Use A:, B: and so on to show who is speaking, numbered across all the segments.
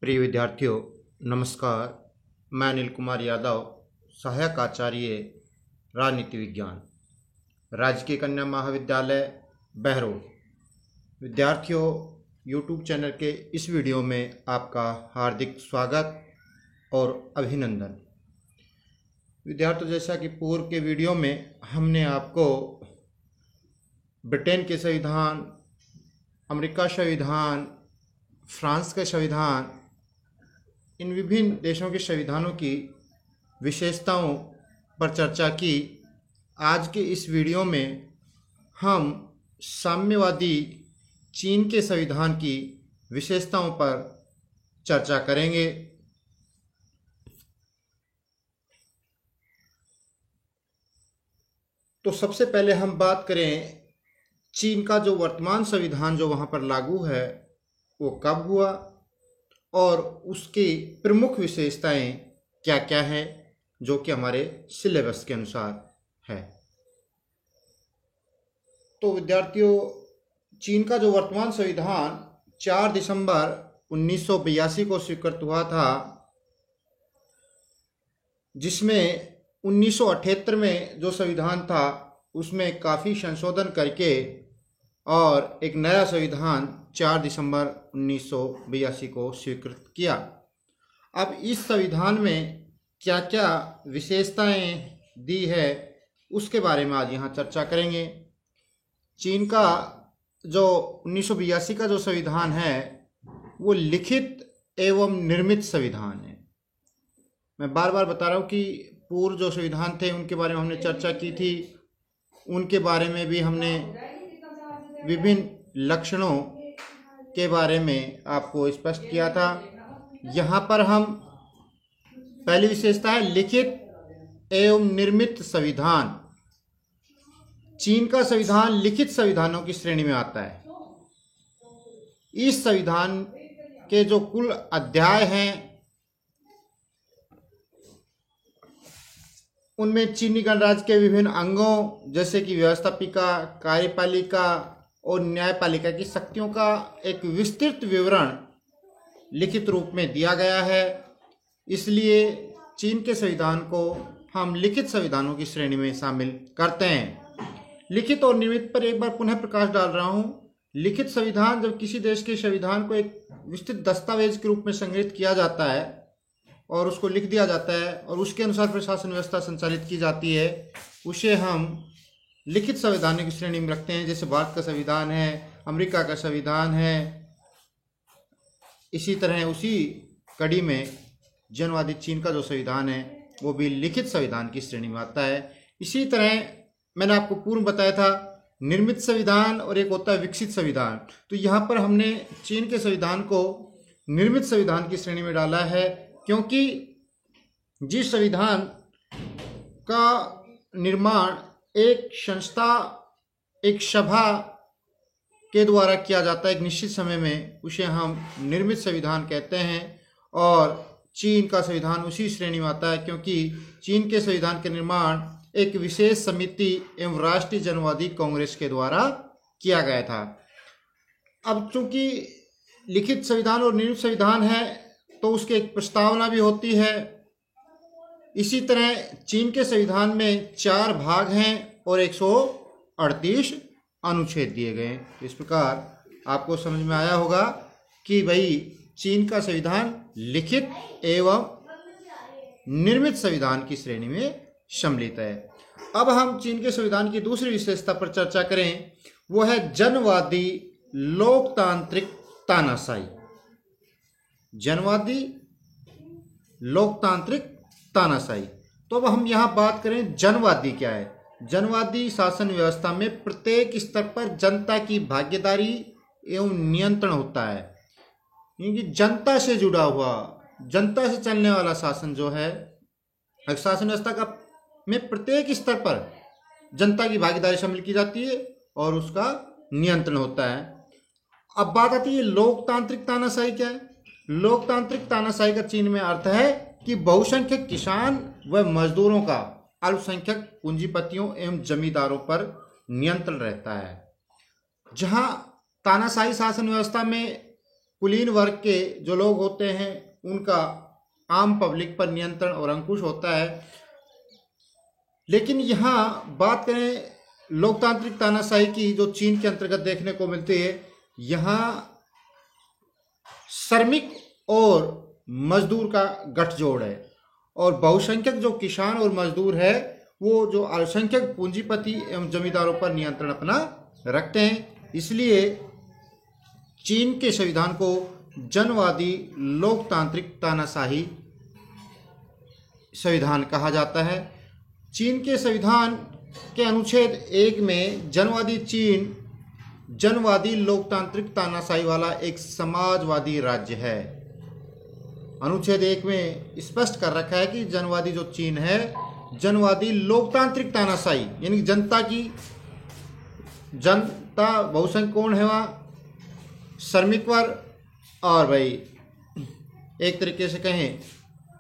A: प्रिय विद्यार्थियों, नमस्कार। मैं अनिल कुमार यादव, सहायक आचार्य राजनीति विज्ञान, राजकीय कन्या महाविद्यालय बहरोड। विद्यार्थियों, यूट्यूब चैनल के इस वीडियो में आपका हार्दिक स्वागत और अभिनंदन। विद्यार्थियों, जैसा कि पूर्व के वीडियो में हमने आपको ब्रिटेन के संविधान, अमेरिका संविधान, फ्रांस का संविधान, इन विभिन्न देशों के संविधानों की विशेषताओं पर चर्चा की। आज के इस वीडियो में हम साम्यवादी चीन के संविधान की विशेषताओं पर चर्चा करेंगे। तो सबसे पहले हम बात करें चीन का जो वर्तमान संविधान जो वहाँ पर लागू है वो कब हुआ और उसकी प्रमुख विशेषताएं क्या क्या हैं जो कि हमारे सिलेबस के अनुसार है। तो विद्यार्थियों, चीन का जो वर्तमान संविधान 4 दिसंबर 1982 को स्वीकृत हुआ था, जिसमें 1978 में जो संविधान था उसमें काफ़ी संशोधन करके और एक नया संविधान 4 दिसंबर 1982 को स्वीकृत किया। अब इस संविधान में क्या क्या विशेषताएं दी है उसके बारे में आज यहाँ चर्चा करेंगे। चीन का जो 1982 का जो संविधान है वो लिखित एवं निर्मित संविधान है। मैं बार बार बता रहा हूँ कि पूर्व जो संविधान थे उनके बारे में हमने चर्चा की थी, उनके बारे में भी हमने विभिन्न लक्षणों के बारे में आपको स्पष्ट किया था। यहाँ पर हम पहली विशेषता है लिखित एवं निर्मित संविधान। चीन का संविधान लिखित संविधानों की श्रेणी में आता है। इस संविधान के जो कुल अध्याय हैं उनमें चीनी गणराज्य के विभिन्न अंगों जैसे कि व्यवस्थापिका, कार्यपालिका और न्यायपालिका की शक्तियों का एक विस्तृत विवरण लिखित रूप में दिया गया है। इसलिए चीन के संविधान को हम लिखित संविधानों की श्रेणी में शामिल करते हैं। लिखित और निर्मित पर एक बार पुनः प्रकाश डाल रहा हूँ। लिखित संविधान जब किसी देश के संविधान को एक विस्तृत दस्तावेज के रूप में संग्रहित किया जाता है और उसको लिख दिया जाता है और उसके अनुसार प्रशासन व्यवस्था संचालित की जाती है, उसे हम लिखित संविधान की श्रेणी में रखते हैं। जैसे भारत का संविधान है, अमेरिका का संविधान है। इसी तरह उसी कड़ी में जनवादी चीन का जो संविधान है वो भी लिखित संविधान की श्रेणी में आता है। इसी तरह मैंने आपको पूर्व बताया था निर्मित संविधान और एक होता है विकसित संविधान। तो यहाँ पर हमने चीन के संविधान को निर्मित संविधान की श्रेणी में डाला है, क्योंकि जिस संविधान का निर्माण एक संस्था, एक सभा के द्वारा किया जाता है एक निश्चित समय में, उसे हम निर्मित संविधान कहते हैं। और चीन का संविधान उसी श्रेणी में आता है, क्योंकि चीन के संविधान का निर्माण एक विशेष समिति एवं राष्ट्रीय जनवादी कांग्रेस के द्वारा किया गया था। अब चूंकि लिखित संविधान और निर्मित संविधान है तो उसकी एक प्रस्तावना भी होती है। इसी तरह चीन के संविधान में 4 भाग हैं और 138 अनुच्छेद दिए गए हैं। इस प्रकार आपको समझ में आया होगा कि भाई चीन का संविधान लिखित एवं निर्मित संविधान की श्रेणी में सम्मिलित है। अब हम चीन के संविधान की दूसरी विशेषता पर चर्चा करें, वो है जनवादी लोकतांत्रिक तानाशाही। जनवादी लोकतांत्रिक तानाशाही। तो अब हम यहाँ बात करें जनवादी क्या है। जनवादी शासन व्यवस्था में प्रत्येक स्तर पर जनता की भागीदारी एवं नियंत्रण होता है, क्योंकि जनता से जुड़ा हुआ, जनता से चलने वाला शासन जो है, शासन व्यवस्था का में प्रत्येक स्तर पर जनता की भागीदारी शामिल की जाती है और उसका नियंत्रण होता है। अब बात आती है लोकतांत्रिक तानाशाही क्या है। लोकतांत्रिक तानाशाही का चीन में अर्थ है कि बहुसंख्यक किसान व मजदूरों का अल्पसंख्यक पूंजीपतियों एवं जमींदारों पर नियंत्रण रहता है। जहां तानाशाही शासन व्यवस्था में कुलीन वर्ग के जो लोग होते हैं उनका आम पब्लिक पर नियंत्रण और अंकुश होता है। लेकिन यहाँ बात करें लोकतांत्रिक तानाशाही की जो चीन के अंतर्गत देखने को मिलती है, यहाँ श्रमिक और मजदूर का गठजोड़ है और बहुसंख्यक जो किसान और मजदूर है वो जो अल्पसंख्यक पूंजीपति एवं जमींदारों पर नियंत्रण अपना रखते हैं। इसलिए चीन के संविधान को जनवादी लोकतांत्रिक तानाशाही संविधान कहा जाता है। चीन के संविधान के अनुच्छेद 1 में जनवादी चीन जनवादी लोकतांत्रिक तानाशाही वाला एक समाजवादी राज्य है। अनुच्छेद 1 में स्पष्ट कर रखा है कि जनवादी जो चीन है जनवादी लोकतांत्रिक तानाशाही यानी जनता बहुसंख्यक कौन है वहाँ, श्रमिक वर्ग और भाई एक तरीके से कहें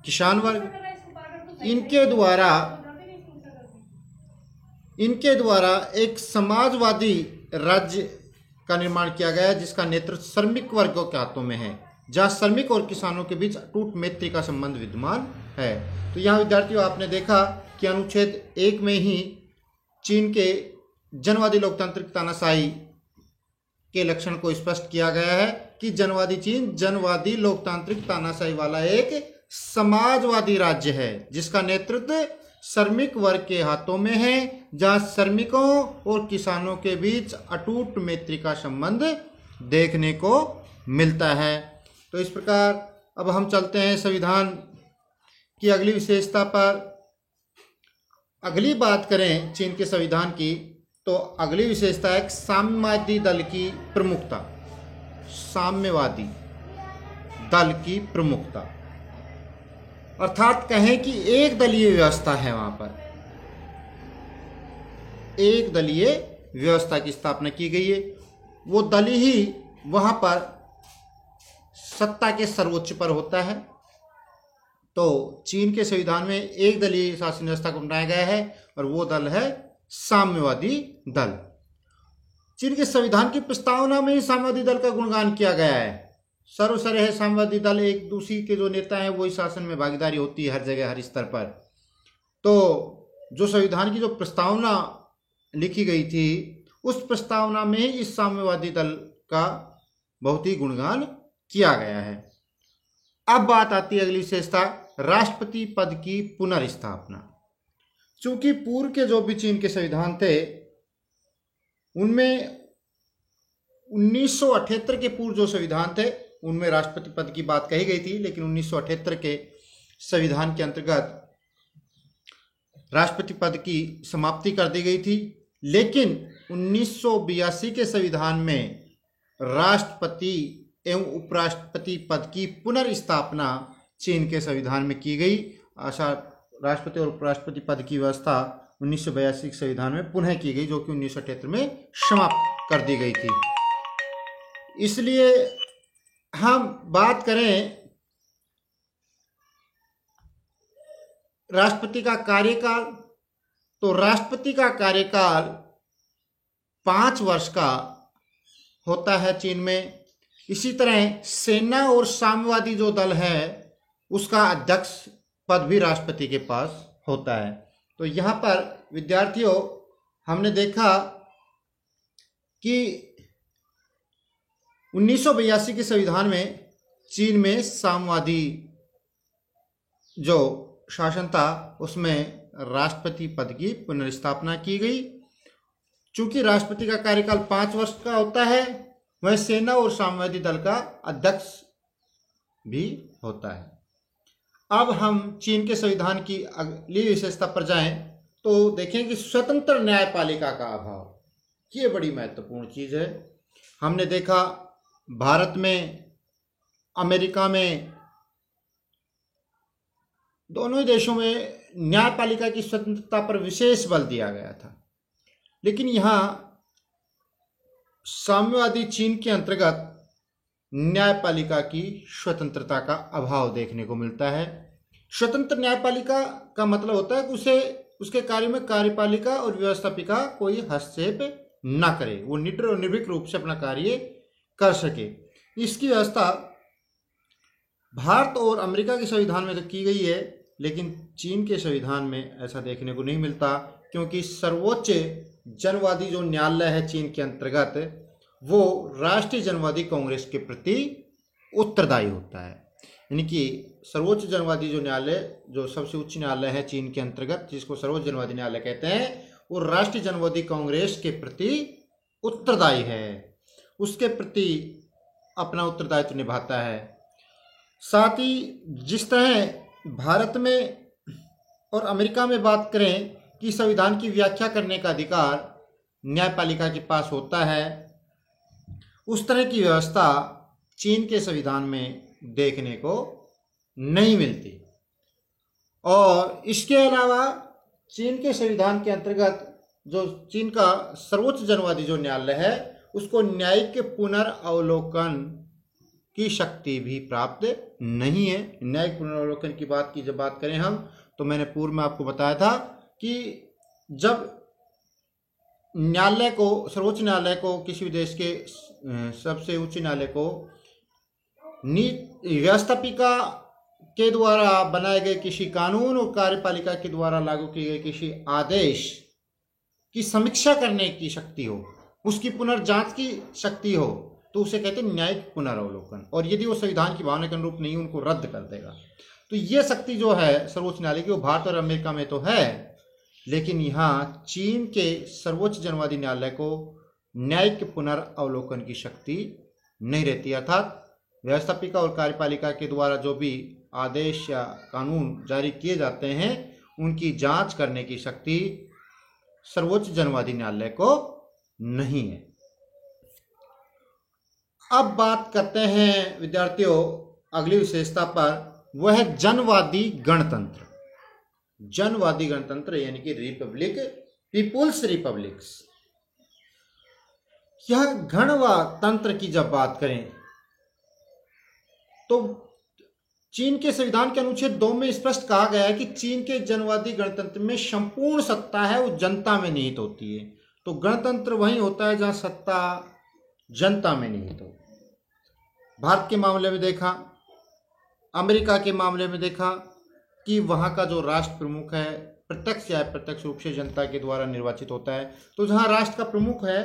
A: किसान वर्ग, इनके द्वारा एक समाजवादी राज्य का निर्माण किया गया जिसका नेतृत्व श्रमिक वर्गों के हाथों में है, जहां श्रमिक और किसानों के बीच अटूट मैत्री का संबंध विद्यमान है। तो यहाँ विद्यार्थियों आपने देखा कि अनुच्छेद 1 में ही चीन के जनवादी लोकतांत्रिक तानाशाही के लक्षण को स्पष्ट किया गया है कि जनवादी चीन जनवादी लोकतांत्रिक तानाशाही वाला एक समाजवादी राज्य है जिसका नेतृत्व श्रमिक वर्ग के हाथों में है, जहां श्रमिकों और किसानों के बीच अटूट मैत्री का संबंध देखने को मिलता है। तो इस प्रकार अब हम चलते हैं संविधान की अगली विशेषता पर। अगली बात करें चीन के संविधान की तो अगली विशेषता है साम्यवादी दल की प्रमुखता। साम्यवादी दल की प्रमुखता अर्थात कहें कि एक दलीय व्यवस्था है, वहां पर एक दलीय व्यवस्था की स्थापना की गई है। वो दल ही वहां पर सत्ता के सर्वोच्च पर होता है। तो चीन के संविधान में एक दलीय शासन व्यवस्था को बनाया गया है और वो दल है साम्यवादी दल। चीन के संविधान की प्रस्तावना में ही साम्यवादी दल का गुणगान किया गया है। सर्वसर है साम्यवादी दल, एक दूसरी के जो नेता हैं वही शासन में भागीदारी होती है हर जगह हर स्तर पर। तो जो संविधान की जो प्रस्तावना लिखी गई थी उस प्रस्तावना में इस साम्यवादी दल का बहुत ही गुणगान किया गया है। अब बात आती है अगली विशेषता राष्ट्रपति पद की पुनर्स्थापना। चूंकि पूर्व के जो भी चीन के संविधान थे उनमें 1978 के पूर्व जो संविधान थे उनमें राष्ट्रपति पद की बात कही गई थी, लेकिन 1978 के संविधान के अंतर्गत राष्ट्रपति पद की समाप्ति कर दी गई थी। लेकिन 1982 के संविधान में राष्ट्रपति एवं उपराष्ट्रपति पद की पुनर्स्थापना चीन के संविधान में की गई। राष्ट्रपति और उपराष्ट्रपति पद की व्यवस्था 1982 के संविधान में पुनः की गई, जो कि 1978 में समाप्त कर दी गई थी। इसलिए हम बात करें राष्ट्रपति का कार्यकाल, तो राष्ट्रपति का कार्यकाल 5 वर्ष का होता है चीन में। इसी तरह सेना और साम्यवादी जो दल है उसका अध्यक्ष पद भी राष्ट्रपति के पास होता है। तो यहाँ पर विद्यार्थियों हमने देखा कि 1982 के संविधान में चीन में साम्यवादी जो शासन था उसमें राष्ट्रपति पद की पुनर्स्थापना की गई। चूंकि राष्ट्रपति का कार्यकाल 5 वर्ष का होता है, वह सेना और साम्यवादी दल का अध्यक्ष भी होता है। अब हम चीन के संविधान की अगली विशेषता पर जाएं तो देखें कि स्वतंत्र न्यायपालिका का अभाव, ये बड़ी महत्वपूर्ण चीज है। हमने देखा भारत में, अमेरिका में, दोनों ही देशों में न्यायपालिका की स्वतंत्रता पर विशेष बल दिया गया था, लेकिन यहाँ साम्यवादी चीन के अंतर्गत न्यायपालिका की स्वतंत्रता का अभाव देखने को मिलता है। स्वतंत्र न्यायपालिका का मतलब होता है कि उसके कार्य में कार्यपालिका और व्यवस्थापिका कोई हस्तक्षेप न करे, वो निडर और निर्भीक रूप से अपना कार्य कर सके। इसकी व्यवस्था भारत और अमेरिका के संविधान में तो की गई है, लेकिन चीन के संविधान में ऐसा देखने को नहीं मिलता, क्योंकि सर्वोच्च जनवादी जो न्यायालय है चीन के अंतर्गत, वो राष्ट्रीय जनवादी कांग्रेस के प्रति उत्तरदायी होता है। यानी कि सर्वोच्च जनवादी जो न्यायालय, जो सबसे उच्च न्यायालय है चीन के अंतर्गत, जिसको सर्वोच्च जनवादी न्यायालय कहते हैं, वो राष्ट्रीय जनवादी कांग्रेस के प्रति उत्तरदायी है, उसके प्रति अपना उत्तरदायित्व निभाता है। साथ ही जिस तरह भारत में और अमेरिका में बात करें कि संविधान की व्याख्या करने का अधिकार न्यायपालिका के पास होता है, उस तरह की व्यवस्था चीन के संविधान में देखने को नहीं मिलती। और इसके अलावा चीन के संविधान के अंतर्गत जो चीन का सर्वोच्च जनवादी जो न्यायालय है, उसको न्यायिक पुनर्अवलोकन की शक्ति भी प्राप्त नहीं है। न्यायिक पुनर्अवलोकन की बात की जब बात करें हम, तो मैंने पूर्व में आपको बताया था कि जब न्यायालय को, सर्वोच्च न्यायालय को, किसी भी देश के सबसे उच्च न्यायालय को व्यवस्थापिका के द्वारा बनाए गए किसी कानून और कार्यपालिका के द्वारा लागू किए गए किसी आदेश की समीक्षा करने की शक्ति हो, उसकी पुनर्जांच की शक्ति हो, तो उसे कहते हैं न्यायिक पुनरावलोकन। और यदि वो संविधान की भावना के अनुरूप नहीं, उनको रद्द कर देगा। तो ये शक्ति जो है सर्वोच्च न्यायालय की, वो भारत और अमेरिका में तो है, लेकिन यहाँ चीन के सर्वोच्च जनवादी न्यायालय को न्यायिक पुनर्अवलोकन की शक्ति नहीं रहती। अर्थात व्यवस्थापिका और कार्यपालिका के द्वारा जो भी आदेश या कानून जारी किए जाते हैं, उनकी जांच करने की शक्ति सर्वोच्च जनवादी न्यायालय को नहीं है। अब बात करते हैं विद्यार्थियों अगली विशेषता पर, वह है जनवादी गणतंत्र। जनवादी गणतंत्र यानी कि रिपब्लिक, पीपुल्स रिपब्लिक्स। यह गणतंत्र की जब बात करें तो चीन के संविधान के अनुच्छेद 2 में स्पष्ट कहा गया है कि चीन के जनवादी गणतंत्र में संपूर्ण सत्ता है वो जनता में निहित होती है। तो गणतंत्र वही होता है जहां सत्ता जनता में निहित हो। भारत के मामले में देखा, अमेरिका के मामले में देखा कि वहां का जो राष्ट्र प्रमुख है प्रत्यक्ष या अप्रत्यक्ष रूप से जनता के द्वारा निर्वाचित होता है। तो जहां राष्ट्र का प्रमुख है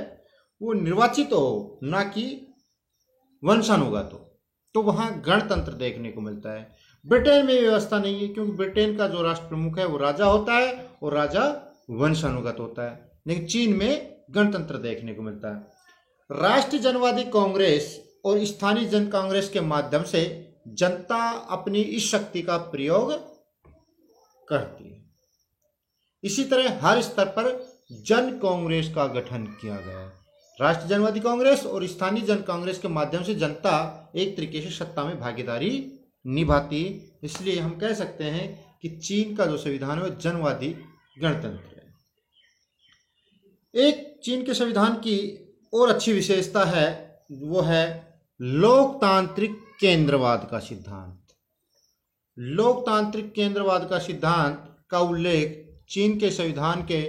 A: वो निर्वाचित हो, ना कि वंशानुगत हो, तो वहां गणतंत्र देखने को मिलता है। ब्रिटेन में व्यवस्था नहीं है, क्योंकि ब्रिटेन का जो राष्ट्र प्रमुख है वो राजा होता है और राजा वंशानुगत होता है। लेकिन चीन में गणतंत्र देखने को मिलता है। राष्ट्रीय जनवादी कांग्रेस और स्थानीय जन कांग्रेस के माध्यम से जनता अपनी इस शक्ति का प्रयोग करती है। इसी तरह हर स्तर पर जन कांग्रेस का गठन किया गया है। राष्ट्रीय जनवादी कांग्रेस और स्थानीय जन कांग्रेस के माध्यम से जनता एक तरीके से सत्ता में भागीदारी निभाती। इसलिए हम कह सकते हैं कि चीन का जो संविधान है वो जनवादी गणतंत्र है। एक चीन के संविधान की और अच्छी विशेषता है, वो है लोकतांत्रिक केंद्रवाद का सिद्धांत। लोकतांत्रिक केंद्रवाद का सिद्धांत का उल्लेख चीन के संविधान के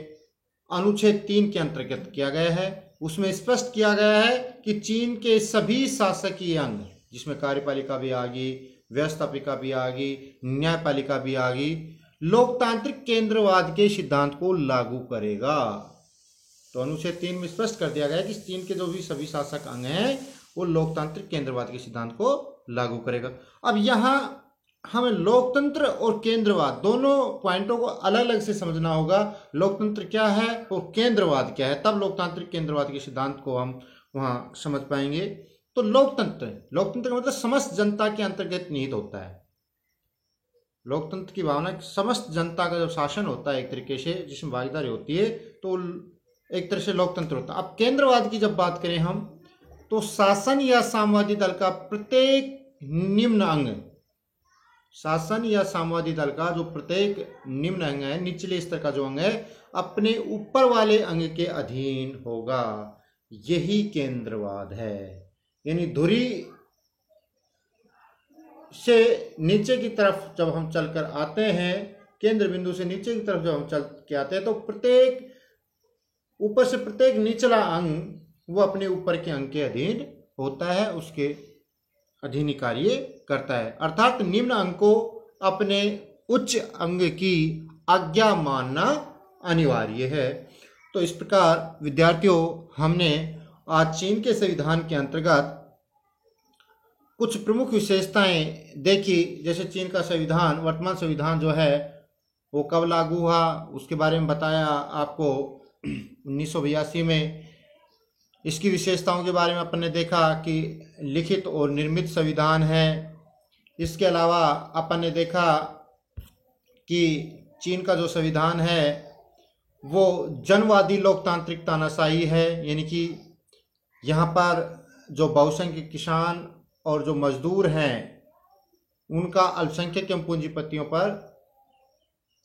A: अनुच्छेद 3 के अंतर्गत किया गया है। उसमें स्पष्ट किया गया है कि चीन के सभी शासकीय अंग, जिसमें कार्यपालिका भी आ गई, व्यवस्थापिका भी आ गई, न्यायपालिका भी आ गई, लोकतांत्रिक केंद्रवाद के सिद्धांत को लागू करेगा। तो अनुच्छेद 3 में स्पष्ट कर दिया गया है कि चीन के जो भी सभी शासक अंग हैं वो लोकतांत्रिक केंद्रवाद के सिद्धांत को लागू करेगा। अब यहाँ हमें लोकतंत्र और केंद्रवाद दोनों पॉइंटों को अलग अलग से समझना होगा। लोकतंत्र क्या है और केंद्रवाद क्या है, तब लोकतांत्रिक केंद्रवाद के सिद्धांत को हम वहाँ समझ पाएंगे। तो लोकतंत्र का मतलब समस्त जनता के अंतर्गत निहित होता है। लोकतंत्र की भावना समस्त जनता का जब शासन होता है एक तरीके से, जिसमें भागीदारी होती है, तो एक तरह से लोकतंत्र होता है। अब केंद्रवाद की जब बात करें हम, तो शासन या साम्यवादी दल का प्रत्येक निम्न अंग, शासन या साम्यवादी दल का जो प्रत्येक निम्न अंग है, निचले स्तर का जो अंग है, अपने ऊपर वाले अंग के अधीन होगा। यही केंद्रवाद है। यानी धुरी से नीचे की तरफ जब हम चलकर आते हैं, केंद्र बिंदु से नीचे की तरफ जब हम चल के आते हैं, तो प्रत्येक ऊपर से प्रत्येक निचला अंग वो अपने ऊपर के अंग के अधीन होता है, उसके अधीन कार्य करता है, अर्थात निम्न अंग को अपने उच्च अंग की आज्ञा मानना अनिवार्य है। तो इस प्रकार विद्यार्थियों, हमने आज चीन के संविधान के अंतर्गत कुछ प्रमुख विशेषताएं देखी। जैसे चीन का संविधान, वर्तमान संविधान जो है वो कब लागू हुआ उसके बारे में बताया आपको 1982 में। इसकी विशेषताओं के बारे में अपन ने देखा कि लिखित और निर्मित संविधान है। इसके अलावा अपन ने देखा कि चीन का जो संविधान है वो जनवादी लोकतांत्रिक तानाशाही है, यानी कि यहाँ पर जो बहुसंख्यक किसान और जो मजदूर हैं उनका अल्पसंख्यक एवं पूंजीपतियों पर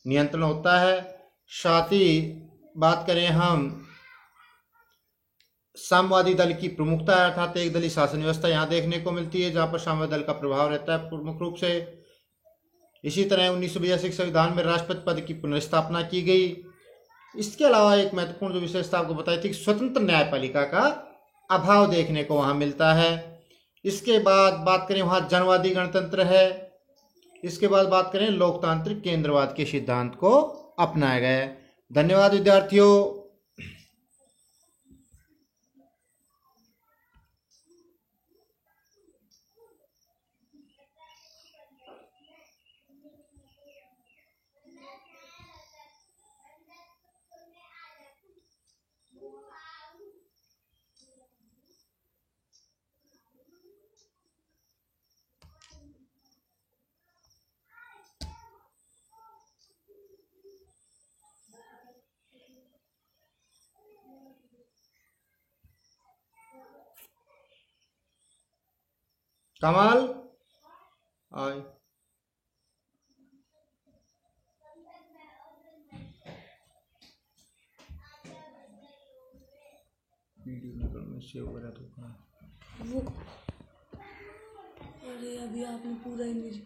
A: नियंत्रण होता है। साथ ही बात करें हम साम्यवादी दल की प्रमुखता है, अर्थात एक दलीय शासन व्यवस्था यहाँ देखने को मिलती है, जहाँ पर साम्यवादी दल का प्रभाव रहता है प्रमुख रूप से। इसी तरह 1982 संविधान में राष्ट्रपति पद की पुनर्स्थापना की गई। इसके अलावा एक महत्वपूर्ण जो विशेषता आपको बताई थी, स्वतंत्र न्यायपालिका का अभाव देखने को वहाँ मिलता है। इसके बाद बात करें वहाँ जनवादी गणतंत्र है। इसके बाद बात करें लोकतांत्रिक केंद्रवाद के सिद्धांत को अपनाया गया है। धन्यवाद विद्यार्थियों। कमाल आए। वीडियो में सेव करा तो
B: वो, अरे अभी आपने पूरा इमेज